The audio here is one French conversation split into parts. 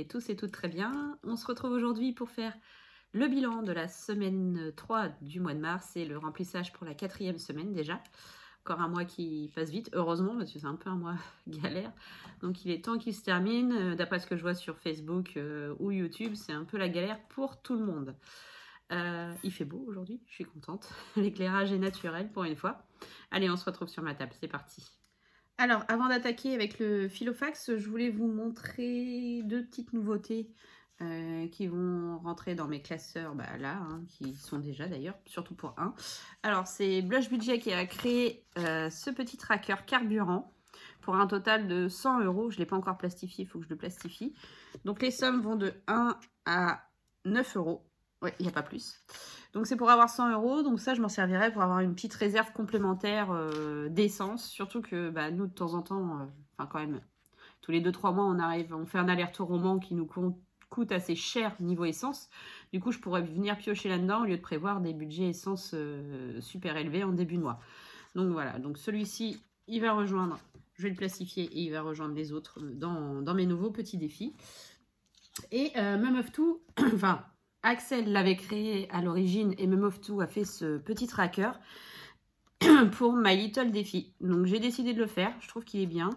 allez tous et toutes très bien. On se retrouve aujourd'hui pour faire le bilan de la semaine 3 du mois de mars et le remplissage pour la 4e semaine déjà. Encore un mois qui passe vite, heureusement, parce que c'est un peu un mois galère. Donc il est temps qu'il se termine. D'après ce que je vois sur Facebook ou YouTube, c'est un peu la galère pour tout le monde. Il fait beau aujourd'hui, je suis contente. L'éclairage est naturel pour une fois. Allez, on se retrouve sur ma table, c'est parti. Alors, avant d'attaquer avec le Filofax, je voulais vous montrer deux petites nouveautés qui vont rentrer dans mes classeurs qui sont déjà d'ailleurs, surtout pour un. Alors, c'est Blush Budget qui a créé ce petit tracker carburant pour un total de 100 €. Je ne l'ai pas encore plastifié, il faut que je le plastifie. Donc, les sommes vont de 1 à 9 €. Oui, il n'y a pas plus. Donc, c'est pour avoir 100 €. Donc, ça, je m'en servirais pour avoir une petite réserve complémentaire d'essence. Surtout que nous, de temps en temps, quand même, tous les 2-3 mois, on fait un aller-retour au Mans qui nous coûte assez cher niveau essence. Du coup, je pourrais venir piocher là-dedans au lieu de prévoir des budgets essence super élevés en début de mois. Donc, voilà. Donc, celui-ci, il va rejoindre, je vais le plastifier et il va rejoindre les autres dans mes nouveaux petits défis. Et Mum-of-Two, Axel l'avait créé à l'origine et Mum-of-Two a fait ce petit tracker pour My Little Défi. Donc j'ai décidé de le faire, je trouve qu'il est bien.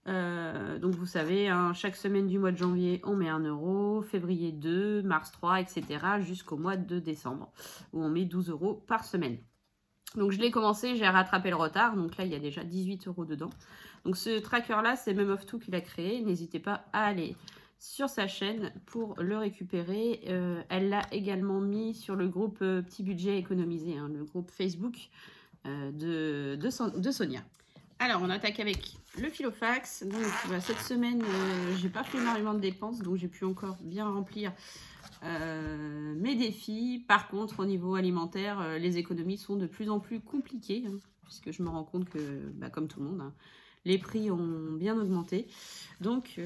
Donc vous savez, chaque semaine du mois de janvier, on met 1 €, février 2, mars 3, etc. jusqu'au mois de décembre, où on met 12 € par semaine. Donc je l'ai commencé, j'ai rattrapé le retard, donc là il y a déjà 18 € dedans. Donc ce tracker-là, c'est Mum-of-Two qui l'a créé, n'hésitez pas à aller sur sa chaîne pour le récupérer. Elle l'a également mis sur le groupe Petit Budget Économisé, le groupe Facebook de Sonia. Alors, on attaque avec le Filofax. Donc, cette semaine, j'ai pas fait énormément de dépenses, donc j'ai pu encore bien remplir mes défis. Par contre, au niveau alimentaire, les économies sont de plus en plus compliquées, puisque je me rends compte que, comme tout le monde, les prix ont bien augmenté. Donc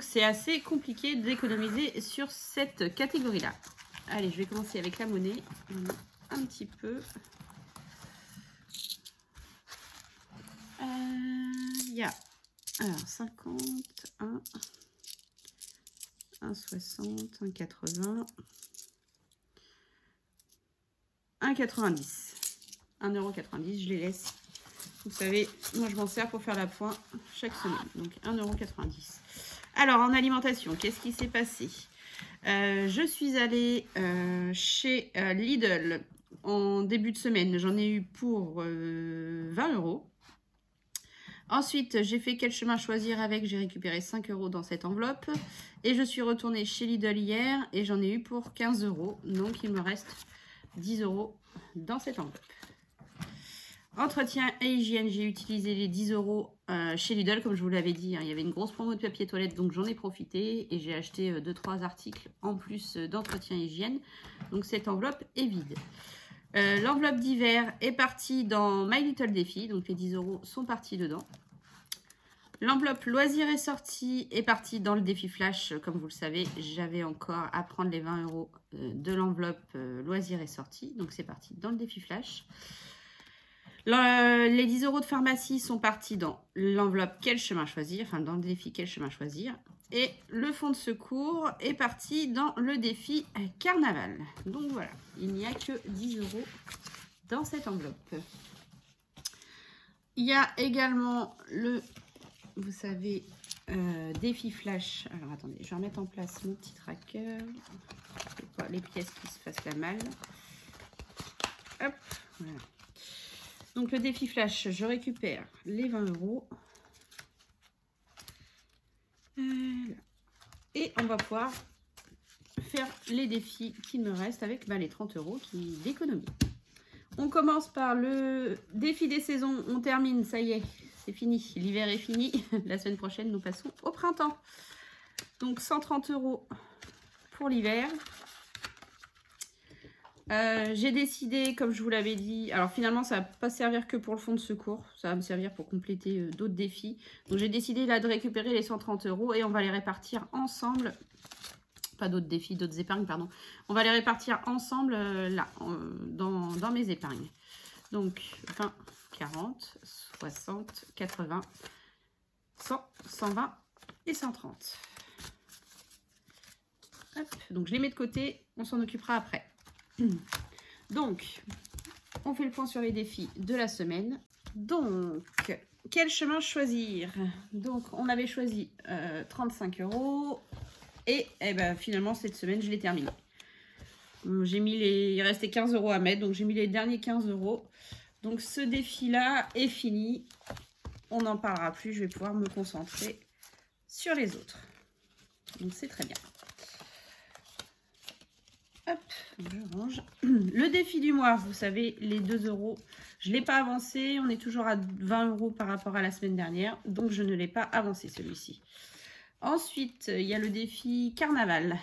c'est assez compliqué d'économiser sur cette catégorie-là. Allez, je vais commencer avec la monnaie. Un petit peu. Il y a 50, 1,60, 1,80, 1,90. 1,90 €, je les laisse. Vous savez, moi je m'en sers pour faire la pointe chaque semaine. Donc 1,90 €. Alors en alimentation, qu'est-ce qui s'est passé? Je suis allée chez Lidl en début de semaine. J'en ai eu pour 20 €. Ensuite, j'ai fait quel chemin choisir avec. J'ai récupéré 5 € dans cette enveloppe. Et je suis retournée chez Lidl hier et j'en ai eu pour 15 €. Donc il me reste 10 € dans cette enveloppe. Entretien et hygiène, j'ai utilisé les 10 € chez Lidl, comme je vous l'avais dit. Il y avait une grosse promo de papier toilette, donc j'en ai profité. Et j'ai acheté 2-3 articles en plus d'entretien et hygiène. Donc cette enveloppe est vide. L'enveloppe d'hiver est partie dans My Little Défi, donc les 10 € sont partis dedans. L'enveloppe loisirs et sorties est partie dans le défi flash. Comme vous le savez, j'avais encore à prendre les 20 € de l'enveloppe loisirs et sorties. Donc c'est parti dans le défi flash. Les 10 € de pharmacie sont partis dans l'enveloppe quel chemin choisir, dans le défi quel chemin choisir. Et le fonds de secours est parti dans le défi carnaval. Donc voilà, il n'y a que 10 € dans cette enveloppe. Il y a également le, vous savez, défi flash. Alors attendez, je vais remettre en place mon petit tracker. Pas les pièces qui se fassent la malle. Hop, voilà. Donc le défi flash, je récupère les 20 €. Et on va pouvoir faire les défis qui me restent avec les 30 € d'économie. On commence par le défi des saisons. On termine, ça y est, c'est fini. L'hiver est fini. La semaine prochaine, nous passons au printemps. Donc 130 € pour l'hiver. J'ai décidé, comme je vous l'avais dit, alors finalement ça va pas servir que pour le fonds de secours, ça va me servir pour compléter d'autres défis. Donc j'ai décidé là de récupérer les 130 € et on va les répartir ensemble, pas d'autres défis, d'autres épargnes, pardon. On va les répartir ensemble là, dans mes épargnes. Donc 20, 40, 60, 80, 100, 120 et 130. Hop, donc je les mets de côté, on s'en occupera après. Donc, on fait le point sur les défis de la semaine. Donc, quel chemin choisir? Donc, on avait choisi 35 € et ben, finalement, cette semaine, je l'ai terminé. J'ai mis il restait 15 € à mettre, donc j'ai mis les derniers 15 €. Donc, ce défi-là est fini. On n'en parlera plus, je vais pouvoir me concentrer sur les autres. Donc, c'est très bien. Hop, je range. Le défi du mois, vous savez, les 2 €. Je ne l'ai pas avancé. On est toujours à 20 € par rapport à la semaine dernière. Donc, je ne l'ai pas avancé celui-ci. Ensuite, il y a le défi carnaval.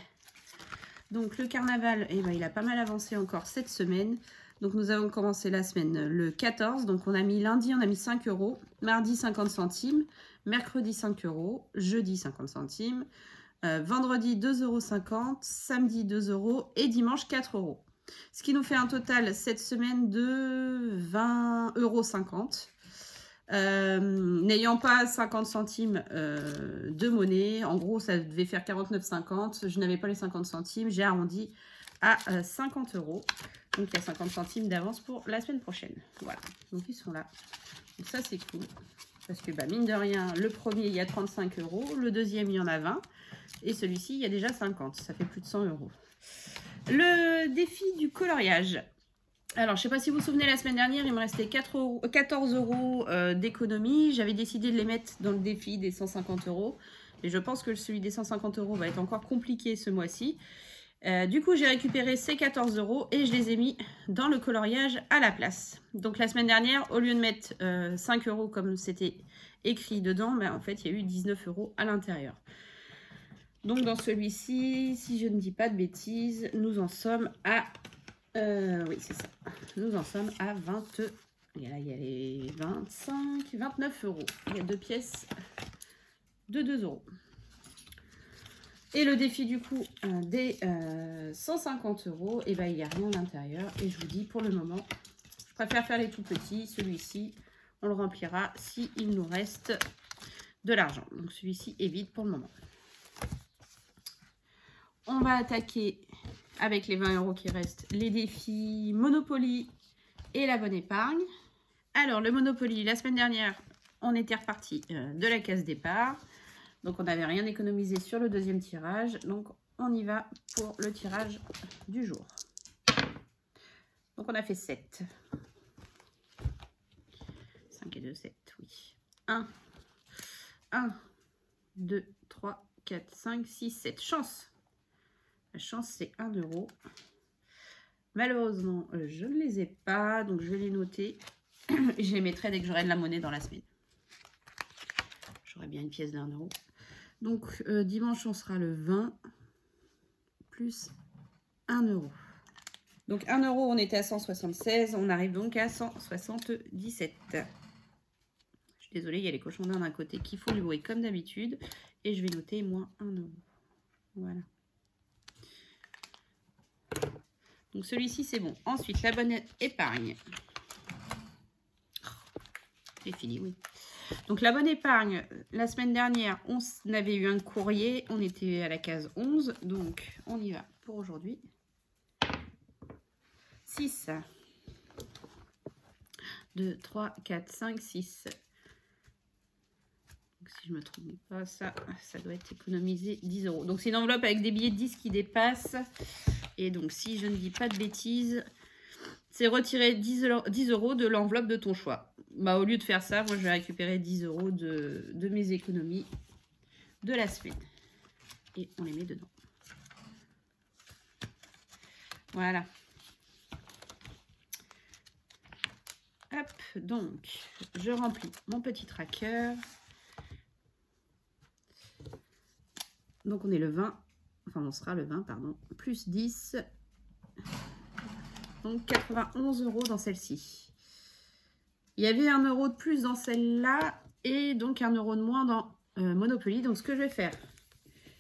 Donc, le carnaval, eh ben, il a pas mal avancé encore cette semaine. Donc, nous avons commencé la semaine le 14. Donc, on a mis lundi, on a mis 5 €. Mardi, 50 centimes. Mercredi, 5 €. Jeudi, 50 centimes. Vendredi 2,50 €, samedi 2 € et dimanche 4 €. Ce qui nous fait un total cette semaine de 20,50 €. N'ayant pas 50 centimes de monnaie, en gros ça devait faire 49,50 €. Je n'avais pas les 50 centimes, j'ai arrondi à 50 €. Donc il y a 50 centimes d'avance pour la semaine prochaine. Voilà, donc ils sont là. Donc ça c'est cool. Parce que bah, mine de rien, le premier il y a 35 €, le deuxième il y en a 20 et celui-ci il y a déjà 50, ça fait plus de 100 €. Le défi du coloriage. Alors je ne sais pas si vous vous souvenez, la semaine dernière il me restait 14 € d'économie. J'avais décidé de les mettre dans le défi des 150 € et je pense que celui des 150 € va être encore compliqué ce mois-ci. Du coup, j'ai récupéré ces 14 € et je les ai mis dans le coloriage à la place. Donc, la semaine dernière, au lieu de mettre 5 € comme c'était écrit dedans, ben, en fait, il y a eu 19 € à l'intérieur. Donc, dans celui-ci, si je ne dis pas de bêtises, nous en sommes à... oui, c'est ça. Nous en sommes à 20... Et là, il y a les 25, 29 €. Il y a deux pièces de 2 €. Et le défi du coup des 150 €, et ben il n'y a rien à l'intérieur. Et je vous dis pour le moment, je préfère faire les tout petits. Celui-ci, on le remplira s'il nous reste de l'argent. Donc celui-ci est vide pour le moment. On va attaquer avec les 20 € qui restent les défis Monopoly et la bonne épargne. Alors le Monopoly, la semaine dernière, on était reparti de la case départ. Donc, on n'avait rien économisé sur le deuxième tirage. Donc, on y va pour le tirage du jour. Donc, on a fait 7. 5 et 2, 7, oui. 1, 2, 3, 4, 5, 6, 7. Chance. La chance, c'est 1 €. Malheureusement, je ne les ai pas. Donc, je vais les noter. Je les mettrai dès que j'aurai de la monnaie dans la semaine. J'aurai bien une pièce d'1 €. Donc, dimanche, on sera le 20 plus 1 €. Donc, 1 €, on était à 176. On arrive donc à 177. Je suis désolée, il y a les cochons d'Inde d'un côté qui font du bruit comme d'habitude. Et je vais noter moins 1 €. Voilà. Donc, celui-ci, c'est bon. Ensuite, la bonne épargne. C'est fini, oui. Donc, la bonne épargne, la semaine dernière, on avait eu un courrier. On était à la case 11. Donc, on y va pour aujourd'hui. 6. 2, 3, 4, 5, 6. Donc, si je ne me trompe pas, ça doit être économisé 10 €. Donc, c'est une enveloppe avec des billets de 10 qui dépassent. Et donc, si je ne dis pas de bêtises, c'est retirer 10 € de l'enveloppe de ton choix. Bah, au lieu de faire ça, moi, je vais récupérer 10 € de mes économies de la semaine. Et on les met dedans. Voilà. Hop, donc, je remplis mon petit tracker. Donc, on est le 20. Enfin, on sera le 20, pardon. Plus 10. Donc, 91 € dans celle-ci. Il y avait 1 € de plus dans celle-là et donc 1 € de moins dans Monopoly. Donc, ce que je vais faire,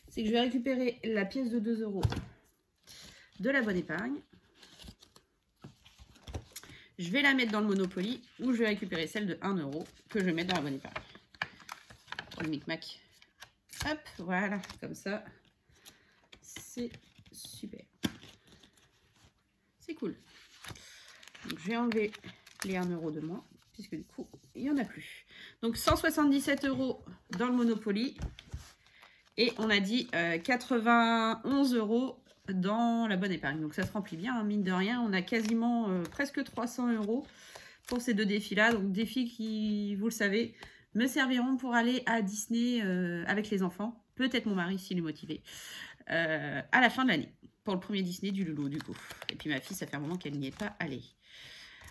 c'est que je vais récupérer la pièce de 2 € de la bonne épargne. Je vais la mettre dans le Monopoly ou je vais récupérer celle de 1 € que je vais mettre dans la bonne épargne. Le micmac. Hop, voilà, comme ça. c'est super. C'est cool. Donc, je vais enlever les 1 € de moins, puisque du coup, il n'y en a plus. Donc, 177 € dans le Monopoly. Et on a dit 91 € dans la bonne épargne. Donc, ça se remplit bien, hein, mine de rien. On a quasiment presque 300 € pour ces deux défis-là. Donc, défis qui, vous le savez, me serviront pour aller à Disney avec les enfants. Peut-être mon mari s'il est motivé. À la fin de l'année. Pour le premier Disney du Loulou, du coup. Et puis ma fille, ça fait un moment qu'elle n'y est pas allée.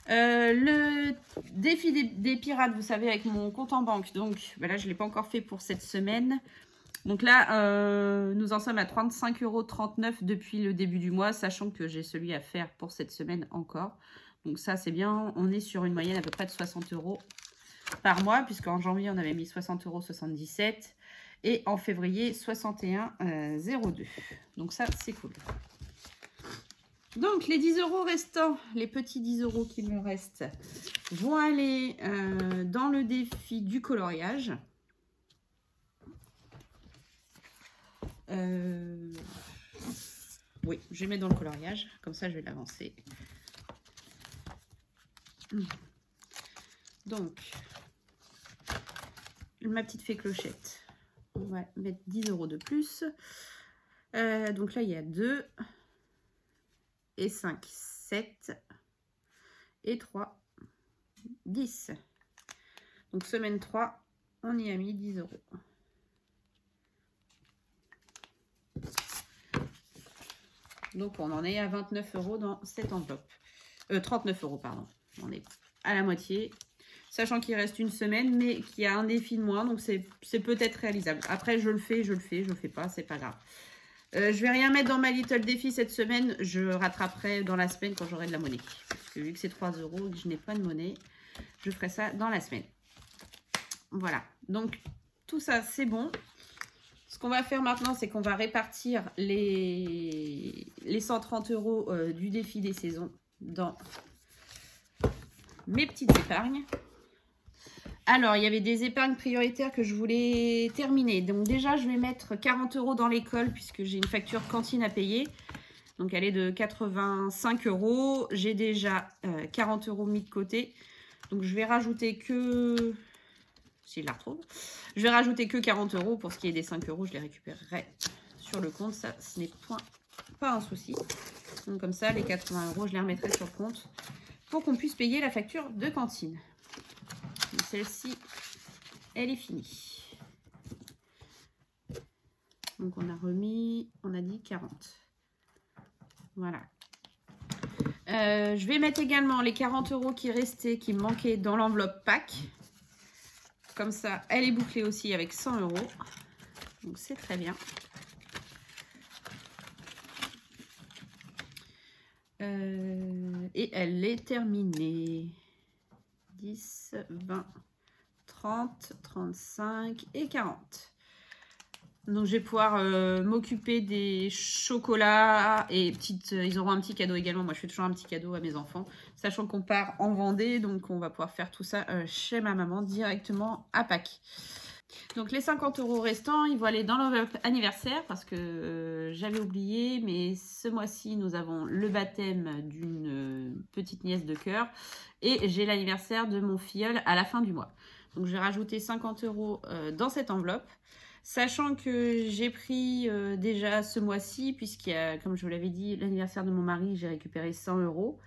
Le défi des pirates, vous savez, avec mon compte en banque. Donc là, je ne l'ai pas encore fait pour cette semaine. Donc là, nous en sommes à 35,39 € depuis le début du mois, sachant que j'ai celui à faire pour cette semaine encore. Donc ça, c'est bien. On est sur une moyenne à peu près de 60 € par mois, puisqu'en janvier, on avait mis 60,77 € et en février, 61,02 €. Donc ça, c'est cool. Donc, les 10 € restants, les petits 10 € qui me restent, vont aller dans le défi du coloriage. Oui, je vais mettre dans le coloriage. Comme ça, je vais l'avancer. Donc, ma petite fée clochette. On va mettre 10 € de plus. Donc là, il y a 2 et 5, 7 et 3, 10. Donc, semaine 3, on y a mis 10 €. Donc, on en est à 29 € dans cette enveloppe. 39 €, pardon. On est à la moitié. Sachant qu'il reste une semaine, mais qu'il y a un défi de moins. Donc, c'est peut-être réalisable. Après, je le fais, je le fais pas. C'est pas grave. Je vais rien mettre dans ma little défi cette semaine. Je rattraperai dans la semaine quand j'aurai de la monnaie. Parce que vu que c'est 3 € et que je n'ai pas de monnaie, je ferai ça dans la semaine. Voilà. Donc, tout ça, c'est bon. Ce qu'on va faire maintenant, c'est qu'on va répartir les 130 € du défi des saisons dans mes petites épargnes. Alors, il y avait des épargnes prioritaires que je voulais terminer. Donc déjà, je vais mettre 40 € dans l'école puisque j'ai une facture cantine à payer. Donc, elle est de 85 €. J'ai déjà 40 € mis de côté. Donc, je vais rajouter que... Si je la retrouve. Je vais rajouter que 40 €. Pour ce qui est des 5 €, je les récupérerai sur le compte. Ça, ce n'est pas un souci. Donc, comme ça, les 80 €, je les remettrai sur le compte pour qu'on puisse payer la facture de cantine. Celle-ci, elle est finie. Donc, on a remis, on a dit 40. Voilà. Je vais mettre également les 40 € qui restaient, qui me manquaient dans l'enveloppe pack. Comme ça, elle est bouclée aussi avec 100 €. Donc, c'est très bien. Et elle est terminée. 10, 20, 30, 35 et 40. Donc, je vais pouvoir m'occuper des chocolats et ils auront un petit cadeau également. Moi, je fais toujours un petit cadeau à mes enfants, sachant qu'on part en Vendée. Donc, on va pouvoir faire tout ça chez ma maman directement à Pâques. Donc, les 50 € restants, ils vont aller dans l'enveloppe anniversaire parce que j'avais oublié. Mais ce mois-ci, nous avons le baptême d'une petite nièce de cœur. Et j'ai l'anniversaire de mon filleul à la fin du mois. Donc, je vais rajouter 50 € dans cette enveloppe. Sachant que j'ai pris déjà ce mois-ci, puisqu'il y a, comme je vous l'avais dit, l'anniversaire de mon mari, j'ai récupéré 100 €.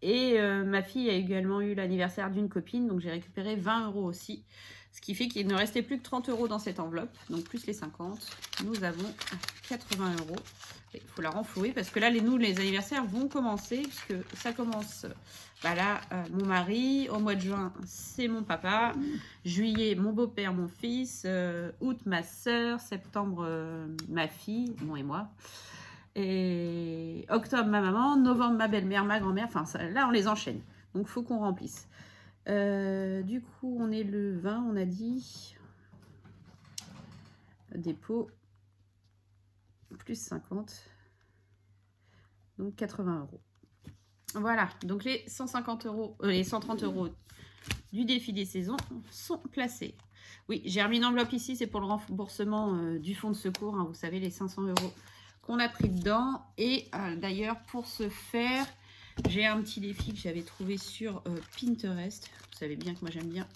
Et ma fille a également eu l'anniversaire d'une copine, donc j'ai récupéré 20 € aussi. Ce qui fait qu'il ne restait plus que 30 € dans cette enveloppe, donc plus les 50. Nous avons 80 €. Il faut la renflouer parce que là, les anniversaires vont commencer, puisque ça commence... Là, mon mari, au mois de juin, c'est mon papa, juillet, mon beau-père, mon fils, août, ma soeur, septembre, ma fille, et moi, et octobre, ma maman, novembre, ma belle-mère, ma grand-mère, enfin, là, on les enchaîne, donc il faut qu'on remplisse. Du coup, on est le 20, on a dit, dépôt, plus 50, donc 80 €. Voilà, donc les 150 €, les 130 € du défi des saisons sont placés. Oui, j'ai remis une enveloppe ici, c'est pour le remboursement du fonds de secours. Hein, vous savez, les 500 € qu'on a pris dedans. Et d'ailleurs, pour ce faire, j'ai un petit défi que j'avais trouvé sur Pinterest. Vous savez bien que moi j'aime bien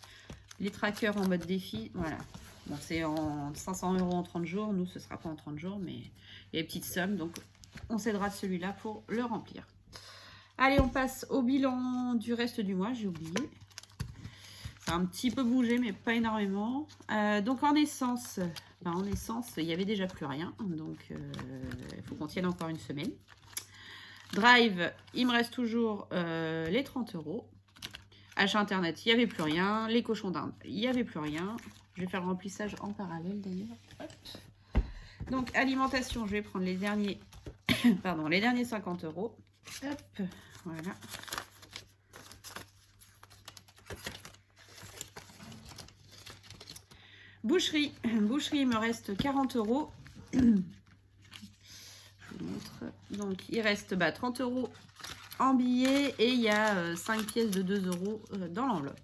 les trackers en mode défi. Voilà. Bon, c'est en 500 € en 30 jours. Nous, ce ne sera pas en 30 jours, mais il y a des petites sommes. Donc, on s'aidera de celui-là pour le remplir. Allez, on passe au bilan du reste du mois. J'ai oublié. Ça a un petit peu bougé, mais pas énormément. Donc, en essence, il n'y avait déjà plus rien. Donc, il faut qu'on tienne encore une semaine. Drive, il me reste toujours les 30 €. Achat internet, il n'y avait plus rien. Les cochons d'Inde, il n'y avait plus rien. Je vais faire le remplissage en parallèle d'ailleurs. Donc, alimentation, je vais prendre les derniers, pardon, les derniers 50 €. Hop, voilà. Boucherie, il me reste 40 €. Je vous montre. Donc, il reste 30 € en billets et il y a 5 pièces de 2 € dans l'enveloppe.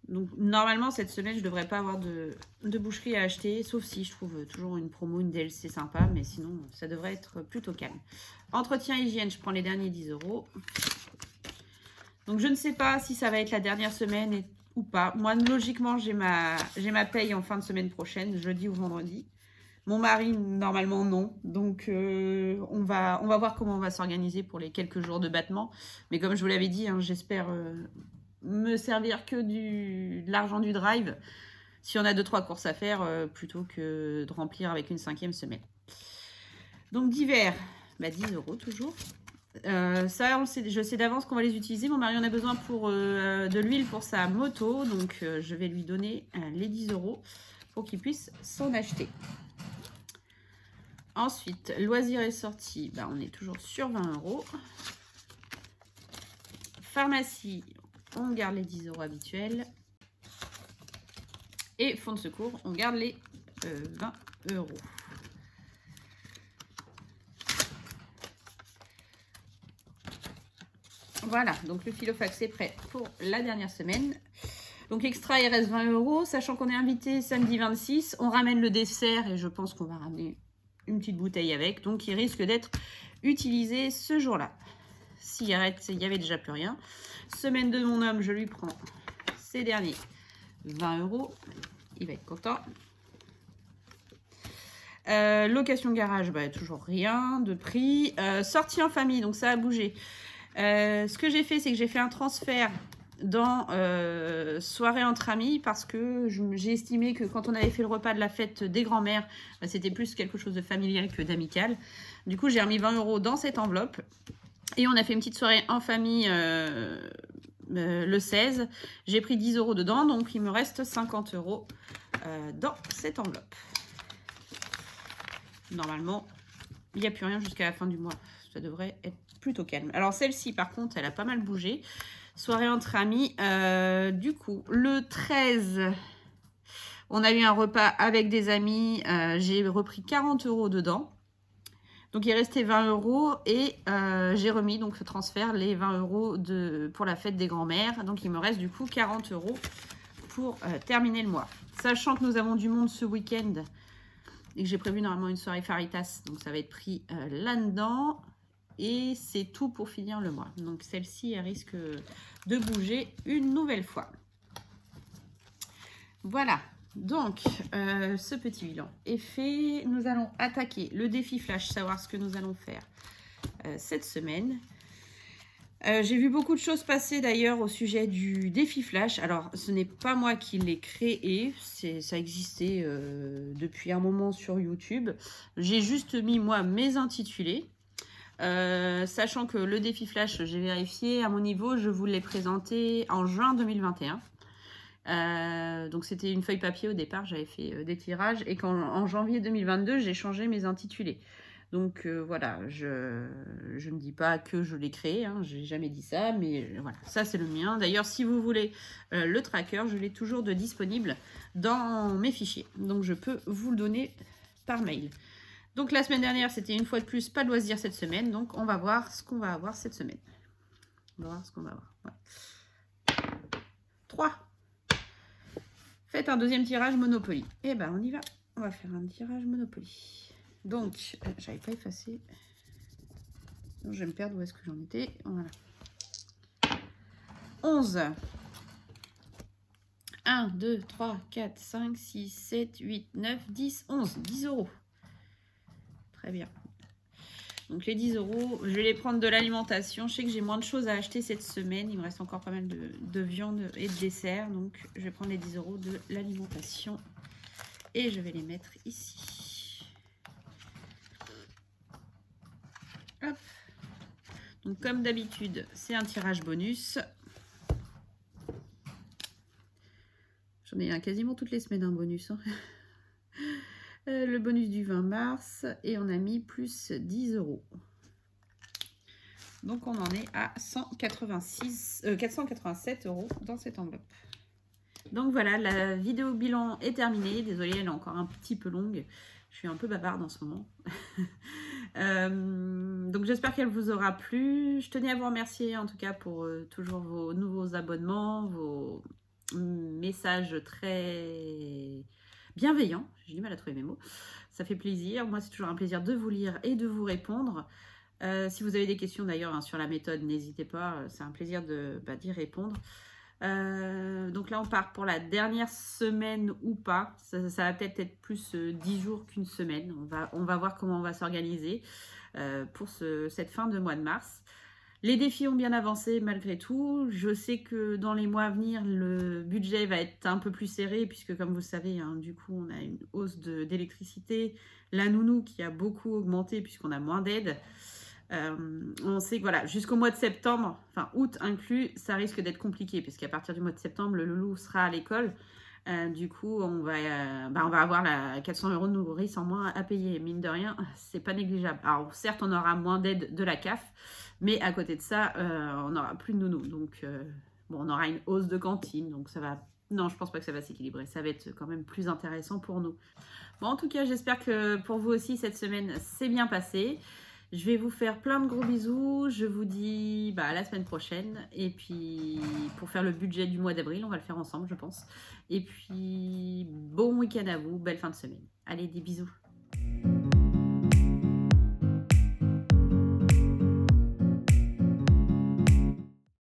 Donc, normalement, cette semaine, je ne devrais pas avoir de boucherie à acheter, sauf si je trouve toujours une promo, une DLC sympa, mais sinon, ça devrait être plutôt calme. Entretien hygiène, je prends les derniers 10 €. Donc, je ne sais pas si ça va être la dernière semaine ou pas. Moi, logiquement, j'ai ma paye en fin de semaine prochaine, jeudi ou vendredi. Mon mari, normalement, non. Donc, on va voir comment on va s'organiser pour les quelques jours de battement. Mais comme je vous l'avais dit, hein, j'espère me servir que de l'argent du drive. Si on a 2-3 courses à faire, plutôt que de remplir avec une 5e semaine. Donc, divers, 10 € toujours. Ça, je sais d'avance qu'on va les utiliser. Mon mari en a besoin pour de l'huile pour sa moto. Donc, je vais lui donner les 10 € pour qu'il puisse s'en acheter. Ensuite, loisirs et sorties, on est toujours sur 20 €. Pharmacie, on garde les 10 € habituels. Et fonds de secours, on garde les 20 €. Voilà, donc le filofax est prêt pour la dernière semaine. Donc extra, il reste 20 €, sachant qu'on est invité samedi 26. On ramène le dessert et je pense qu'on va ramener une petite bouteille avec. Donc il risque d'être utilisé ce jour-là. Cigarette, il n'y avait déjà plus rien. Semaine de mon homme, je lui prends ces derniers 20 €. Il va être content. Location garage, toujours rien de prix. Sortie en famille, donc ça a bougé. Ce que j'ai fait, c'est que j'ai fait un transfert dans soirée entre amis parce que j'ai estimé que quand on avait fait le repas de la fête des grands-mères, c'était plus quelque chose de familial que d'amical. Du coup, j'ai remis 20 € dans cette enveloppe et on a fait une petite soirée en famille le 16. J'ai pris 10 € dedans, donc il me reste 50 € dans cette enveloppe. Normalement, il n'y a plus rien jusqu'à la fin du mois. Ça devrait être plutôt calme. Alors celle-ci, par contre, elle a pas mal bougé. Soirée entre amis. Du coup, le 13, on a eu un repas avec des amis. J'ai repris 40 € dedans. Donc, il restait 20 € et j'ai remis donc ce transfert, les 20 € pour la fête des grands-mères. Donc, il me reste du coup 40 € pour terminer le mois. Sachant que nous avons du monde ce week-end et que j'ai prévu normalement une soirée Faritas. Donc, ça va être pris là-dedans. Et c'est tout pour finir le mois. Donc, celle-ci, elle risque de bouger une nouvelle fois. Voilà. Donc, ce petit bilan est fait. Nous allons attaquer le défi flash, savoir ce que nous allons faire cette semaine. J'ai vu beaucoup de choses passer d'ailleurs au sujet du défi flash. Alors, ce n'est pas moi qui l'ai créé, ça existait depuis un moment sur YouTube. J'ai juste mis moi mes intitulés. Sachant que le défi flash, j'ai vérifié à mon niveau, je vous l'ai présenté en juin 2021. Donc c'était une feuille papier au départ, j'avais fait des tirages et en janvier 2022 j'ai changé mes intitulés. Donc voilà, je ne dis pas que je l'ai créé, hein, j'ai jamais dit ça, mais voilà, ça c'est le mien. D'ailleurs, si vous voulez le tracker, je l'ai toujours de disponible dans mes fichiers, donc je peux vous le donner par mail. Donc la semaine dernière, c'était une fois de plus pas de loisirs cette semaine, donc on va voir ce qu'on va avoir cette semaine. On va voir ce qu'on va avoir. Ouais. 3. Faites un deuxième tirage Monopoly. Eh ben on y va. On va faire un tirage Monopoly. Donc, j'avais pas effacé. Donc, je vais me perdre où est-ce que j'en étais. Voilà. 11. 1, 2, 3, 4, 5, 6, 7, 8, 9, 10, 11. 10 euros. Très bien. Donc les 10 euros, je vais les prendre de l'alimentation. Je sais que j'ai moins de choses à acheter cette semaine. Il me reste encore pas mal de viande et de dessert. Donc je vais prendre les 10 euros de l'alimentation. Et je vais les mettre ici. Hop. Donc comme d'habitude, c'est un tirage bonus. J'en ai un quasiment toutes les semaines un bonus. Hein. Le bonus du 20 mars. Et on a mis plus 10 euros. Donc on en est à 487 euros dans cette enveloppe. Donc voilà, la vidéo bilan est terminée. Désolée, elle est encore un petit peu longue. Je suis un peu bavarde en ce moment. Donc j'espère qu'elle vous aura plu. Je tenais à vous remercier en tout cas pour toujours vos nouveaux abonnements, vos messages très bienveillants. J'ai du mal à trouver mes mots. Ça fait plaisir. Moi, c'est toujours un plaisir de vous lire et de vous répondre. Si vous avez des questions d'ailleurs hein, sur la méthode, n'hésitez pas. C'est un plaisir d'y répondre. Donc là, on part pour la dernière semaine ou pas. Ça va peut-être être plus 10 jours qu'une semaine. On va voir comment on va s'organiser pour cette fin de mois de mars. Les défis ont bien avancé malgré tout. Je sais que dans les mois à venir, le budget va être un peu plus serré puisque comme vous le savez, hein, du coup, on a une hausse d'électricité. La nounou qui a beaucoup augmenté puisqu'on a moins d'aide. On sait que voilà, jusqu'au mois de septembre, enfin août inclus, ça risque d'être compliqué puisqu'à partir du mois de septembre, le loulou sera à l'école. Du coup, on va avoir 400 euros de nourrice en moins à payer. Mine de rien, c'est pas négligeable. Alors certes, on aura moins d'aide de la CAF, mais à côté de ça, on n'aura plus de nounou. Donc, bon, on aura une hausse de cantine. Donc ça va... Non, je pense pas que ça va s'équilibrer. Ça va être quand même plus intéressant pour nous. Bon, en tout cas, j'espère que pour vous aussi, cette semaine, c'est bien passé. Je vais vous faire plein de gros bisous. Je vous dis à la semaine prochaine. Et puis, pour faire le budget du mois d'avril, on va le faire ensemble, je pense. Et puis, bon week-end à vous. Belle fin de semaine. Allez, des bisous.